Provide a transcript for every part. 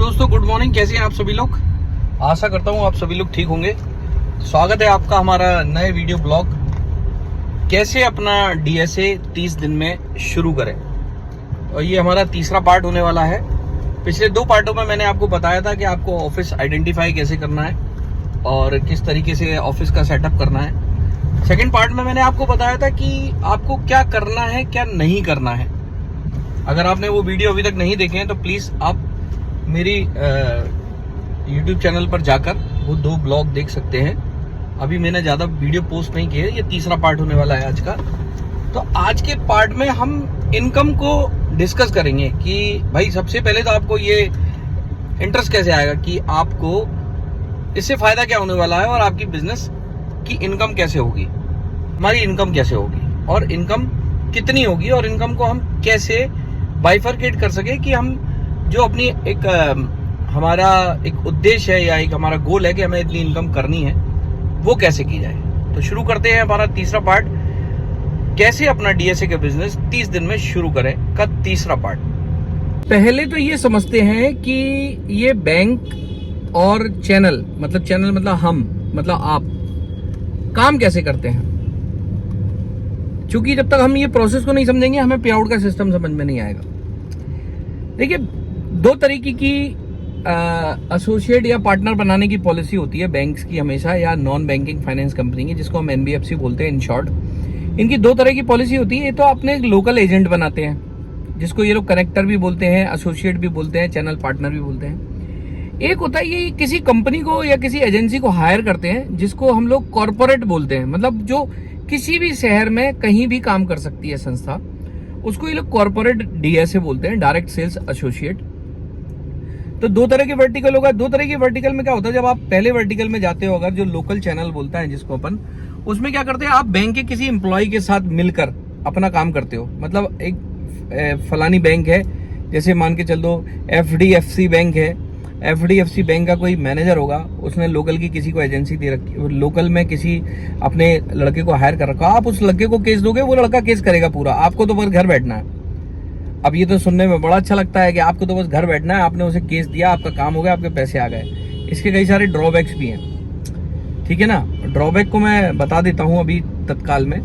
दोस्तों, good morning. कैसे हैं आप सभी लोग? आशा करता हूं आप सभी लोग ठीक होंगे। स्वागत है आपका हमारा नए वीडियो ब्लॉग, कैसे अपना डीएसए 30 दिन में शुरू करें। और ये हमारा तीसरा पार्ट होने वाला है। पिछले 2 पार्टों में मैंने आपको बताया था कि आपको ऑफिस आइडेंटिफाई कैसे करना है और किस तरीके से ऑफिस का सेटअप करना है। सेकेंड पार्ट में मैंने आपको बताया था कि आपको क्या करना है, क्या नहीं करना है। अगर आपने वो वीडियो अभी तक नहीं देखे हैं तो प्लीज आप मेरी YouTube चैनल पर जाकर वो 2 ब्लॉग देख सकते हैं। अभी मैंने ज्यादा वीडियो पोस्ट नहीं किए, ये तीसरा पार्ट होने वाला है आज का। तो आज के पार्ट में हम इनकम को डिस्कस करेंगे कि भाई सबसे पहले तो आपको ये इंटरेस्ट कैसे आएगा कि आपको इससे फायदा क्या होने वाला है और आपकी बिजनेस की इनकम कैसे होगी, हमारी इनकम कैसे होगी और इनकम कितनी होगी और इनकम को हम कैसे बाइफरकेट कर सके कि हम जो अपनी एक हमारा एक उद्देश्य है या एक हमारा गोल है कि हमें इतनी इनकम करनी है, वो कैसे की जाए। तो शुरू करते हैं हमारा तीसरा पार्ट, कैसे अपना डीएसए का बिजनेस 30 दिन में शुरू करें का तीसरा पार्ट। पहले तो ये समझते हैं कि ये बैंक और चैनल मतलब हम मतलब आप काम कैसे करते हैं। क्योंकि जब तक हम ये प्रोसेस को नहीं समझेंगे हमें पे आउट का सिस्टम समझ में नहीं आएगा। देखिए, 2 तरीके की एसोसिएट या पार्टनर बनाने की पॉलिसी होती है बैंक्स की हमेशा, या नॉन बैंकिंग फाइनेंस कंपनी की, जिसको हम एनबीएफसी बोलते हैं इन शॉर्ट। इनकी 2 तरह की पॉलिसी होती है। ये तो अपने लोकल एजेंट बनाते हैं, जिसको ये लोग कनेक्टर भी बोलते हैं, एसोसिएट भी बोलते हैं, चैनल पार्टनर भी बोलते हैं। एक होता है ये किसी कंपनी को या किसी एजेंसी को हायर करते हैं, जिसको हम लोग कॉर्पोरेट बोलते हैं। मतलब जो किसी भी शहर में कहीं भी काम कर सकती है संस्था, उसको ये लोग कॉर्पोरेट डीएसए बोलते हैं, डायरेक्ट सेल्स एसोसिएट। तो 2 तरह के वर्टिकल होगा। 2 तरह के वर्टिकल में क्या होता है, जब आप पहले वर्टिकल में जाते हो, अगर जो लोकल चैनल बोलता है जिसको अपन, उसमें क्या करते हैं, आप बैंक के किसी एम्प्लॉय के साथ मिलकर अपना काम करते हो। मतलब एक फलानी बैंक है, जैसे मान के चल दो एफडीएफसी बैंक है। एफडीएफसी बैंक का कोई मैनेजर होगा, उसने लोकल की किसी को एजेंसी दे रखी, लोकल में किसी अपने लड़के को हायर कर रखा। आप उस लड़के को केस दोगे, वो लड़का केस करेगा पूरा, आपको तो बस घर बैठना है। अब ये तो सुनने में बड़ा अच्छा लगता है कि आपको तो बस घर बैठना है, आपने उसे केस दिया, आपका काम हो गया, आपके पैसे आ गए। इसके कई सारे ड्रॉबैक्स भी हैं, ठीक है ना। ड्रॉबैक को मैं बता देता हूं अभी तत्काल में।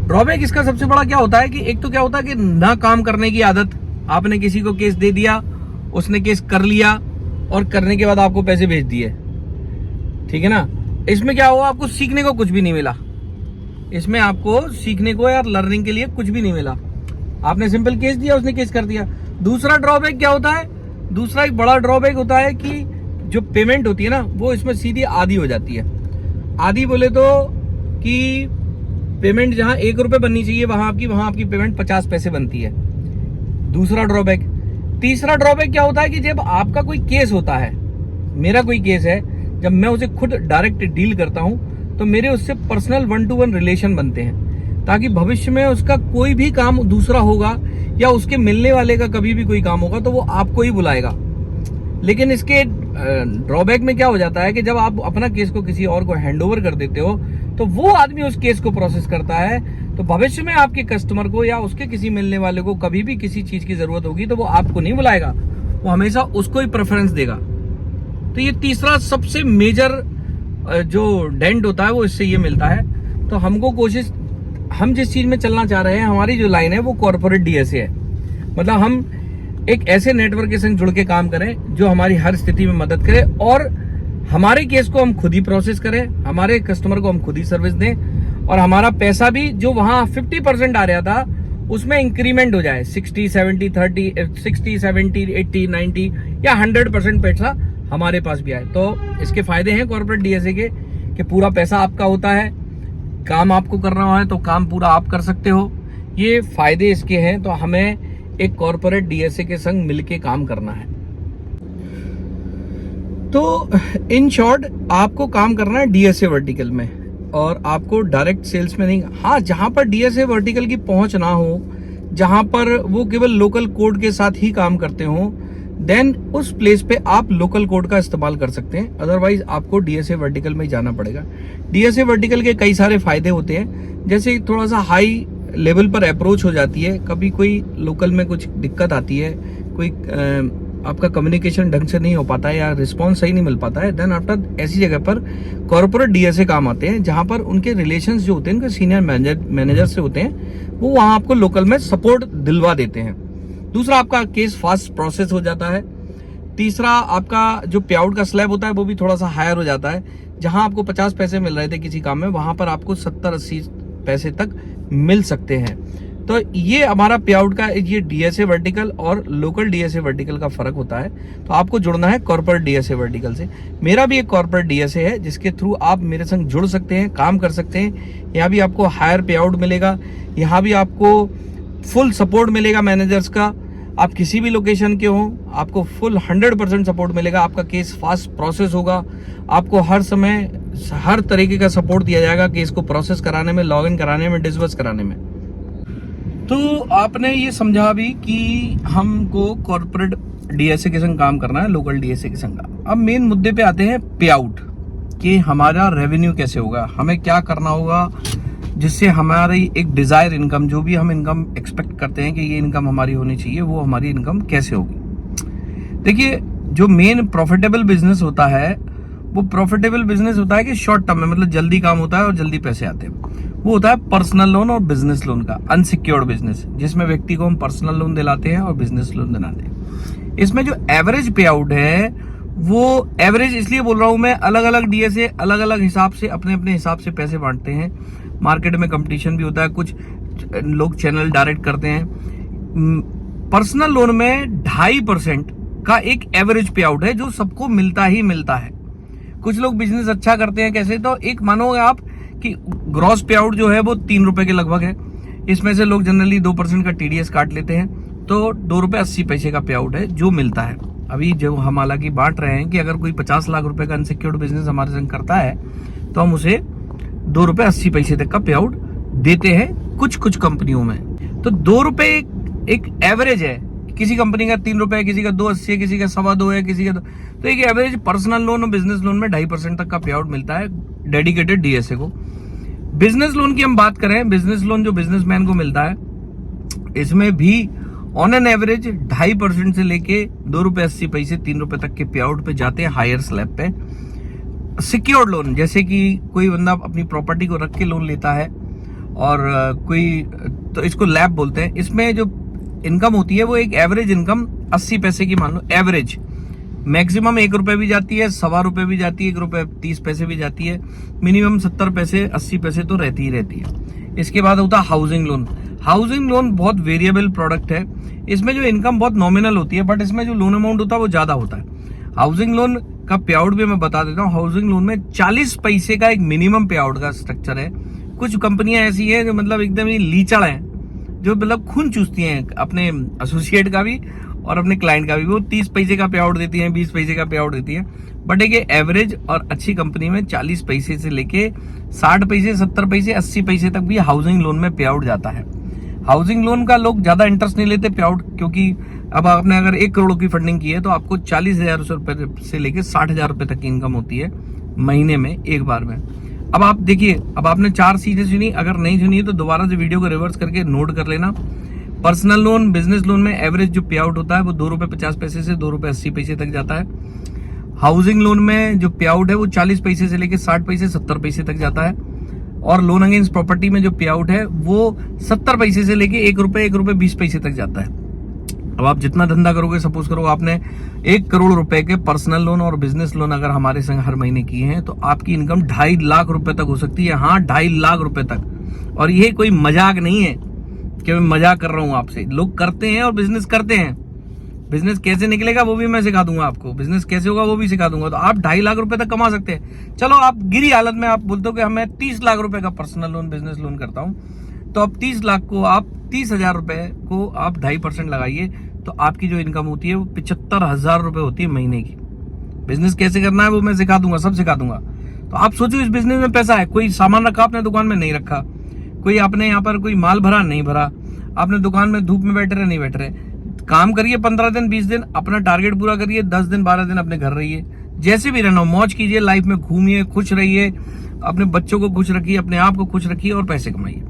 ड्रॉबैक इसका सबसे बड़ा क्या होता है कि एक तो क्या होता है कि ना काम करने की आदत। आपने किसी को केस दे दिया, उसने केस कर लिया और करने के बाद आपको पैसे भेज दिए, ठीक है ना। इसमें क्या हुआ, आपको सीखने को कुछ भी नहीं मिला। इसमें आपको सीखने को या लर्निंग के लिए कुछ भी नहीं मिला। आपने सिंपल केस दिया, उसने केस कर दिया। दूसरा ड्रॉबैक क्या होता है, दूसरा एक बड़ा ड्रॉबैक होता है कि जो पेमेंट होती है ना, वो इसमें सीधी आधी हो जाती है। आधी बोले तो कि पेमेंट जहां 1 रुपए बननी चाहिए वहां आपकी पेमेंट 50 पैसे बनती है। दूसरा ड्रॉबैक। तीसरा ड्रॉबैक क्या होता है कि जब आपका कोई केस होता है, मेरा कोई केस है, जब मैं उसे खुद डायरेक्ट डील करता हूं तो मेरे उससे पर्सनल 1-to-1 रिलेशन बनते हैं, ताकि भविष्य में उसका कोई भी काम दूसरा होगा या उसके मिलने वाले का कभी भी कोई काम होगा तो वो आपको ही बुलाएगा। लेकिन इसके ड्रॉबैक में क्या हो जाता है कि जब आप अपना केस को किसी और को हैंडओवर कर देते हो तो वो आदमी उस केस को प्रोसेस करता है, तो भविष्य में आपके कस्टमर को या उसके किसी मिलने वाले को कभी भी किसी चीज की जरूरत होगी तो वो आपको नहीं बुलाएगा, वो हमेशा उसको ही प्रेफरेंस देगा। तो ये तीसरा सबसे मेजर जो डेंट होता है वो इससे ये मिलता है। तो हमको कोशिश, हम जिस चीज में चलना चाह रहे हैं, हमारी जो लाइन है वो कॉर्पोरेट डीएसए है। मतलब हम एक ऐसे नेटवर्क के संग जुड़ के काम करें जो हमारी हर स्थिति में मदद करे और हमारे केस को हम खुद ही प्रोसेस करें, हमारे कस्टमर को हम खुद ही सर्विस दें और हमारा पैसा भी जो वहां 50% आ रहा था उसमें इंक्रीमेंट हो जाए, 60, 70, 30, 60, 70, 80, 90 या 100% पैसा हमारे पास भी आए। तो इसके फायदे हैं कॉर्पोरेट डीएसए के कि पूरा पैसा आपका होता है, काम आपको करना है तो काम पूरा आप कर सकते हो। ये फायदे इसके हैं। तो हमें एक कॉर्पोरेट डीएसए के संग मिलके काम करना है। तो इन शॉर्ट आपको काम करना है डीएसए वर्टिकल में और आपको डायरेक्ट सेल्स में नहीं। हाँ, जहां पर डीएसए वर्टिकल की पहुंच ना हो, जहां पर वो केवल लोकल कोड के साथ ही काम करते हो, देन उस प्लेस पे आप लोकल कोड का इस्तेमाल कर सकते हैं। अदरवाइज आपको डीएसए वर्टिकल में जाना पड़ेगा। डीएसए वर्टिकल के कई सारे फायदे होते हैं, जैसे थोड़ा सा हाई लेवल पर अप्रोच हो जाती है। कभी कोई लोकल में कुछ दिक्कत आती है, कोई आपका कम्युनिकेशन ढंग से नहीं हो पाता है या रिस्पॉन्स सही नहीं मिल पाता है, देन आफ्टर ऐसी जगह पर कॉर्पोरेट डीएसए काम आते हैं, जहां पर उनके रिलेशंस जो होते हैं उनके सीनियर मैनेजर से होते हैं, वो वहां आपको लोकल में सपोर्ट दिलवा देते हैं। दूसरा, आपका केस फास्ट प्रोसेस हो जाता है। तीसरा, आपका जो पे आउट का स्लैब होता है वो भी थोड़ा सा हायर हो जाता है। जहां आपको 50 पैसे मिल रहे थे किसी काम में, वहां पर आपको 70-80 पैसे तक मिल सकते हैं। तो ये हमारा पे आउट का ये डीएसए वर्टिकल और लोकल डीएसए वर्टिकल का फर्क होता है। तो आपको जुड़ना है कॉर्पोरेट डीएसए वर्टिकल से। मेरा भी एक कॉर्पोरेट डीएसए है जिसके थ्रू आप मेरे संग जुड़ सकते हैं, काम कर सकते हैं। यहाँ भी आपको हायर पे आउट मिलेगा, यहाँ भी आपको फुल सपोर्ट मिलेगा मैनेजर्स का। आप किसी भी लोकेशन के हों, आपको फुल 100% सपोर्ट मिलेगा। आपका केस फास्ट प्रोसेस होगा, आपको हर समय हर तरीके का सपोर्ट दिया जाएगा केस को प्रोसेस कराने में, लॉग इन कराने में, डिसबर्स कराने में। तो आपने ये समझा भी कि हमको कॉर्पोरेट डीएसए के संग काम करना है, लोकल डीएसए के संग। अब मेन मुद्दे पे आते हैं पे आउट, कि हमारा रेवेन्यू कैसे होगा, हमें क्या करना होगा जिससे हमारी एक डिजायर इनकम, जो भी हम इनकम एक्सपेक्ट करते हैं कि ये इनकम हमारी होनी चाहिए, वो हमारी इनकम कैसे होगी। देखिए, जो मेन प्रॉफिटेबल बिजनेस होता है वो प्रॉफिटेबल बिजनेस होता है कि शॉर्ट टर्म में, मतलब जल्दी काम होता है और जल्दी पैसे आते हैं। वो होता है पर्सनल लोन और बिजनेस लोन का अनसिक्योर्ड बिजनेस, जिसमें व्यक्ति को हम पर्सनल लोन दिलाते हैं और बिजनेस लोन दिलाते हैं। इसमें जो एवरेज पे आउट है, वो एवरेज इसलिए बोल रहा हूं मैं, अलग अलग डीएसए अलग अलग हिसाब से अपने अपने हिसाब से पैसे बांटते हैं। मार्केट में कंपटीशन भी होता है, कुछ लोग चैनल डायरेक्ट करते हैं। पर्सनल लोन में 2.5% का एक एवरेज पे आउट है जो सबको मिलता ही मिलता है। कुछ लोग बिजनेस अच्छा करते हैं, कैसे, तो एक मानोगे आप कि ग्रॉस पे आउट जो है वो 3 रुपए के लगभग है। इसमें से लोग जनरली 2% का टीडीएस काट लेते हैं, तो 2 रुपए 80 पैसे का पे आउट है जो मिलता है। अभी जो हम हालांकि बांट रहे हैं कि अगर कोई 50 लाख रुपए का अनसिक्योर्ड बिजनेस हमारे संग करता है तो हम उसे 2 रुपए 80 पैसे तक का पे आउट देते हैं कुछ कुछ कंपनियों में। तो 2 रुपए एक एवरेज है। किसी कंपनी का 3 रुपए, किसी का 2.80 है, किसी का 2.25 है, किसी का तो एक एवरेज पर्सनल लोन और बिजनेस लोन में 2.5% तक का पे आउट मिलता है डेडिकेटेड डीएसए को। बिजनेस लोन की हम बात करें, बिजनेस लोन जो बिजनेसमैन को मिलता है, इसमें भी ऑन एन एवरेज 2.5% से लेके 2 रुपए 80 पैसे 3 रुपए तक के पे आउट पे जाते हैं हायर स्लैब पे। सिक्योर्ड लोन, जैसे कि कोई बंदा अपनी प्रॉपर्टी को रख के लोन लेता है और कोई, तो इसको लैब बोलते हैं। इसमें जो इनकम होती है वो एक एवरेज इनकम 80 पैसे की मान लो एवरेज, मैक्सिमम 1 रुपए भी जाती है, 1.25 रुपए भी जाती है, 1 रुपए 30 पैसे भी जाती है, मिनिमम 70 पैसे 80 पैसे तो रहती ही रहती है। इसके बाद होता है हाउसिंग लोन। हाउसिंग लोन बहुत वेरिएबल प्रोडक्ट है। इसमें जो इनकम बहुत नॉमिनल होती है, बट इसमें जो लोन अमाउंट होता है वो ज्यादा होता है। हाउसिंग लोन का पे आउट भी मैं बता देता हूँ। हाउसिंग लोन में 40 पैसे का एक मिनिमम पे आउट का स्ट्रक्चर है। कुछ कंपनियां ऐसी है जो मतलब एकदम ही लीचड़ है, जो मतलब खून चूसती हैं अपने एसोसिएट का भी और अपने क्लाइंट का भी। वो 30 पैसे का पे आउट देती है, 20 पैसे का पे आउट देती है। बट एक एवरेज और अच्छी कंपनी में 40 पैसे से लेके 60 पैसे, 70 पैसे, 80 पैसे तक भी हाउसिंग लोन में पे आउट जाता है। हाउसिंग लोन का लोग ज्यादा इंटरेस्ट नहीं लेते पे आउट, क्योंकि अब आपने अगर 1 करोड़ की फंडिंग की है तो आपको 40,000 रुपए से लेके 60,000 रुपए तक की इनकम होती है महीने में, एक बार में। अब आप देखिए, अब आपने 4 चीजें सुनी, अगर नहीं सुनी तो दोबारा से वीडियो को रिवर्स करके नोट कर लेना। पर्सनल लोन, बिजनेस लोन में एवरेज जो पे आउट होता है वो 2 रुपए 50 पैसे से 2 रुपए 80 पैसे तक जाता है। हाउसिंग लोन में जो पे आउट है वो 40 पैसे से लेके 60 पैसे 70 पैसे तक जाता है। और लोन अगेंस्ट प्रॉपर्टी में जो पे आउट है वो 70 पैसे से लेके 1 रुपए 20 पैसे तक जाता है। अब आप जितना धंधा करोगे, सपोज करो आपने 1 करोड़ रुपए के पर्सनल लोन और बिजनेस लोन अगर हमारे संग हर महीने किए हैं तो आपकी इनकम 2.5 लाख रुपए तक हो सकती है। हाँ, 2.5 लाख रुपए तक। और ये कोई मजाक नहीं है कि मैं मजाक कर रहा हूं आपसे। लोग करते हैं और बिजनेस करते हैं। बिजनेस कैसे निकलेगा वो भी मैं सिखा दूंगा आपको, बिजनेस कैसे होगा वो भी सिखा दूंगा। तो आप 2.5 लाख रुपए तक कमा सकते हैं। चलो, आप गिरी हालत में आप बोलते हो कि मैं 30 लाख रुपए का पर्सनल लोन, बिजनेस लोन करता हूं, तो अब 30 लाख को आप 30,000 रुपए को आप 2.5% लगाइए तो आपकी जो इनकम होती है वो 75,000 रुपए होती है महीने की। बिजनेस कैसे करना है वो मैं सिखा दूंगा, सब सिखा दूंगा। तो आप सोचो, इस बिजनेस में पैसा है। कोई सामान रखा आपने दुकान में, नहीं रखा। कोई आपने यहाँ पर कोई माल भरा, नहीं भरा। आपने दुकान में धूप में बैठे रहे, नहीं बैठ रहे। काम करिए 15 दिन 20 दिन, अपना टारगेट पूरा करिए। 10 दिन 12 दिन अपने घर रहिए, जैसे भी रहना, मौज कीजिए, लाइफ में घूमिए, खुश रहिए, अपने बच्चों को खुश रखिए, अपने आप को खुश रखिए और पैसे कमाइए।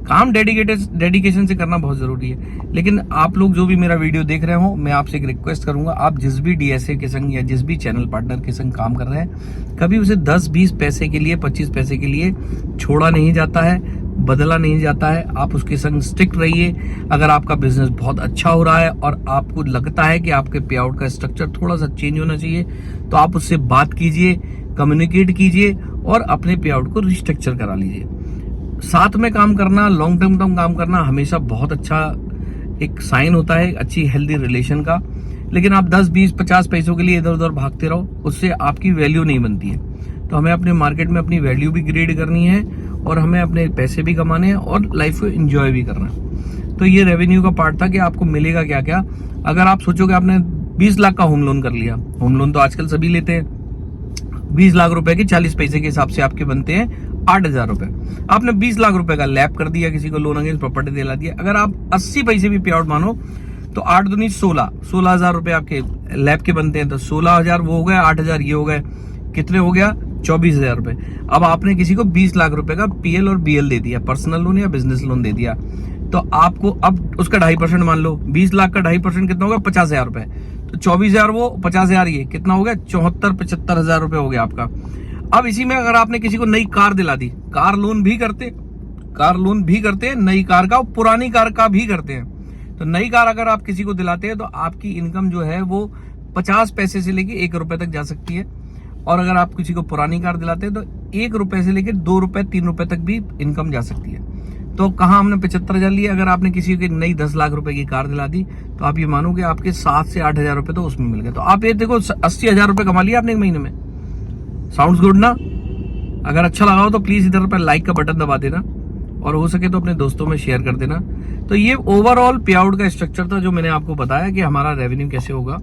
काम डेडिकेशन से करना बहुत जरूरी है। लेकिन आप लोग जो भी मेरा वीडियो देख रहे हो, मैं आपसे एक रिक्वेस्ट करूंगा, आप जिस भी डीएसए के संग या जिस भी चैनल पार्टनर के संग काम कर रहे हैं, कभी उसे 10-20 पैसे के लिए, 25 पैसे के लिए छोड़ा नहीं जाता है, बदला नहीं जाता है। आप उसके संग स्टिक रहिए। अगर आपका बिजनेस बहुत अच्छा हो रहा है और आपको लगता है कि आपके पे आउट का स्ट्रक्चर थोड़ा सा चेंज होना चाहिए, तो आप उससे बात कीजिए, कम्युनिकेट कीजिए और अपने पे आउट को रिस्ट्रक्चर करा लीजिए। साथ में काम करना, लॉन्ग टर्म काम करना हमेशा बहुत अच्छा एक साइन होता है अच्छी हेल्दी रिलेशन का। लेकिन आप 10, 20, 50 पैसों के लिए इधर उधर भागते रहो, उससे आपकी वैल्यू नहीं बनती है। तो हमें अपने मार्केट में अपनी वैल्यू भी क्रिएट करनी है और हमें अपने पैसे भी कमाने हैं और लाइफ को एंजॉय भी करना है। तो ये रेवेन्यू का पार्ट था कि आपको मिलेगा क्या क्या। अगर आप सोचोगे आपने 20 लाख का होम लोन कर लिया, होम लोन तो आजकल सभी लेते हैं, 20 लाख रुपए के 40 पैसे के हिसाब से आपके बनते हैं 8,000 रुपए। आपने 20 लाख रुपए का लैप कर दिया, किसी को लोन अगेंस्ट प्रॉपर्टी दिला दिया। अगर आप 80 पैसे भी पे आउट मानो तो 8 दूनी 16,000 रुपए आपके लैप के बनते हैं। तो 16,000 वो हो गए, 8,000 ये हो गए, कितने हो गया? 24,000 रुपए। अब आपने किसी को 20 लाख रुपए का पीएल और बीएल दे दिया, पर्सनल लोन या बिजनेस लोन दे दिया, तो आपको अब उसका 2.5% मान लो, 20 लाख का 2.5% कितना होगा? 50,000 रुपए। तो 24,000 वो, 50,000 ये, कितना हो गया? 74-75,000 रुपए हो गया आपका। अब इसी में अगर आपने किसी को नई कार दिला दी, कार लोन भी करते हैं, नई कार का, पुरानी कार का भी करते हैं। तो नई कार अगर आप किसी को दिलाते हैं तो आपकी इनकम जो है वो 50 पैसे से लेके 1 रुपए तक जा सकती है। और अगर आप किसी को पुरानी कार दिलाते हैं तो 1 रुपए से लेके 2 रुपए 3 रुपए तक भी इनकम जा सकती है। तो कहाँ हमने 75,000 लिए, अगर आपने किसी की नई 10 लाख रुपए की कार दिला दी तो आप ये मानोगे आपके 7 से 8,000 रुपए तो उसमें मिल गए। तो आप ये देखो 80,000 रुपए कमा लिया आपने एक महीने में। साउंड्स गुड ना? अगर अच्छा लगा हो तो प्लीज इधर पर लाइक का बटन दबा देना और हो सके तो अपने दोस्तों में शेयर कर देना। तो ये ओवरऑल पे आउट का स्ट्रक्चर था जो मैंने आपको बताया कि हमारा रेवेन्यू कैसे होगा।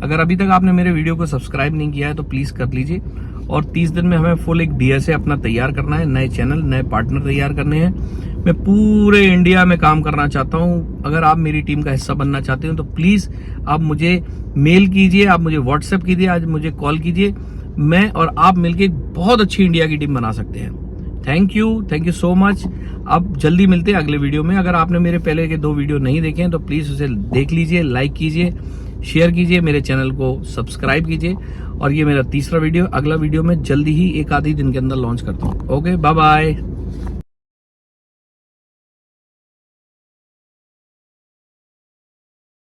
अगर अभी तक आपने मेरे वीडियो को सब्सक्राइब नहीं किया है तो प्लीज कर लीजिए। और 30 दिन में हमें फुल एक डीएसए अपना तैयार करना है, नए चैनल, नए पार्टनर तैयार करने हैं। मैं पूरे इंडिया में काम करना चाहता हूं। अगर आप मेरी टीम का हिस्सा बनना चाहते हो तो प्लीज आप मुझे मेल कीजिए, आप मुझे व्हाट्सएप कीजिए, आज मुझे कॉल कीजिए। मैं और आप मिलकर एक बहुत अच्छी इंडिया की टीम बना सकते हैं। Thank you so much. अब जल्दी मिलते हैं अगले वीडियो में। अगर आपने मेरे पहले के 2 वीडियो नहीं देखे हैं तो प्लीज उसे देख लीजिए, लाइक कीजिए, शेयर कीजिए, मेरे चैनल को सब्सक्राइब कीजिए। और ये मेरा तीसरा वीडियो, अगला वीडियो में जल्दी ही 1 आधी दिन के अंदर लॉन्च करता हूँ। Okay, bye bye.